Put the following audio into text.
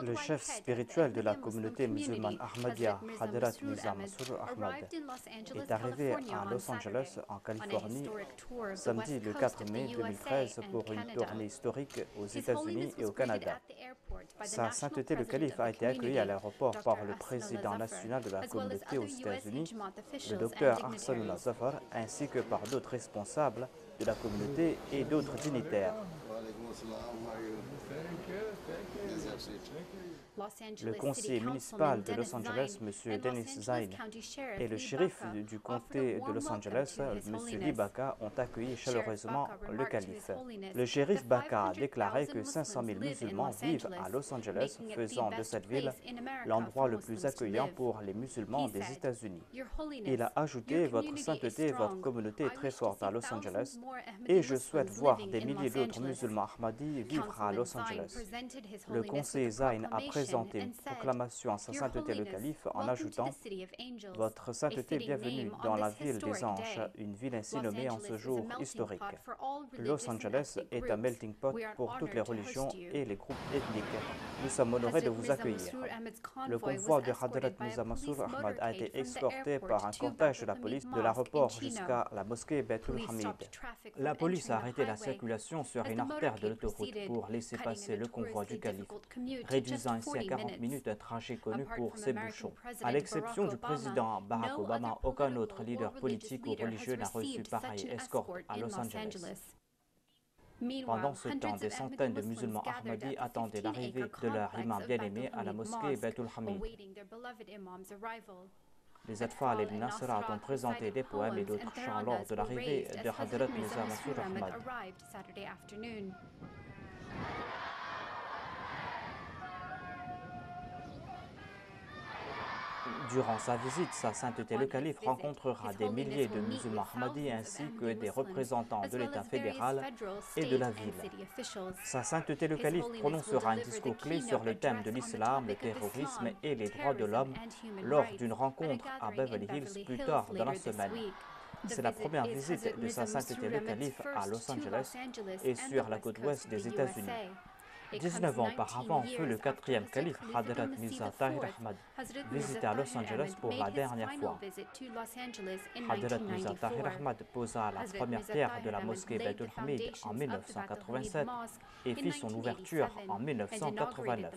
Le chef spirituel de la communauté musulmane Ahmadiyya, Hadrat Mirza Masroor Ahmad, est arrivé à Los Angeles, en Californie, samedi le 4 mai 2013 pour une tournée historique aux États-Unis et au Canada. Sa sainteté le calife a été accueilli à l'aéroport par le président national de la communauté aux États-Unis, le docteur Ahsanullah Zafar, ainsi que par d'autres responsables de la communauté et d'autres dignitaires. Le conseiller municipal de Los Angeles, M. Dennis Zine, et le shérif du comté de Los Angeles, M. Lee Baca, ont accueilli chaleureusement le calife. Le shérif Baca a déclaré que 500 000 musulmans vivent à Los Angeles, faisant de cette ville l'endroit le plus accueillant pour les musulmans des États-Unis. Il a ajouté: « Votre sainteté, votre communauté est très forte à Los Angeles et je souhaite voir des milliers d'autres musulmans Ahmadis vivre à Los Angeles. » Le conseiller Zine a présenté une proclamation à sa sainteté le calife en ajoutant: « Votre sainteté, bienvenue dans la ville des anges, une ville ainsi nommée en ce jour historique. Los Angeles est un melting pot pour toutes les religions et les groupes ethniques. Nous sommes honorés de vous accueillir. » Le convoi de Hadrat Mirza Masroor Ahmad a été escorté par un cortège de la police de l'aéroport jusqu'à la mosquée Baitul Hamid. La police a arrêté la circulation sur une artère de l'autoroute pour laisser passer le convoi du calife, réduisant ainsi à 40 minutes un trajet connu pour ses bouchons. À l'exception du président Barack Obama, aucun autre leader politique ou religieux n'a reçu pareille escorte à Los Angeles. Pendant ce temps, des centaines de musulmans Ahmadis attendaient l'arrivée de leur imam bien-aimé à la mosquée Baitul Hamid. Les Atfal et les Nasrat ont présenté des poèmes et d'autres chants lors de l'arrivée de Hadrat Mirza Masroor Ahmad. Durant sa visite, sa sainteté le calife rencontrera des milliers de musulmans Ahmadis ainsi que des représentants de l'État fédéral et de la ville. Sa sainteté le calife prononcera un discours clé sur le thème de l'islam, le terrorisme et les droits de l'homme lors d'une rencontre à Beverly Hills plus tard dans la semaine. C'est la première visite de sa sainteté le calife à Los Angeles et sur la côte ouest des États-Unis. 19 ans auparavant, fut le quatrième calife Hadrat Mirza Tahir Ahmad visité à Los Angeles pour la dernière fois. Hadrat Mirza Tahir Ahmad posa la première pierre de la mosquée Baitul Hamid en 1987 et fit son ouverture en 1989.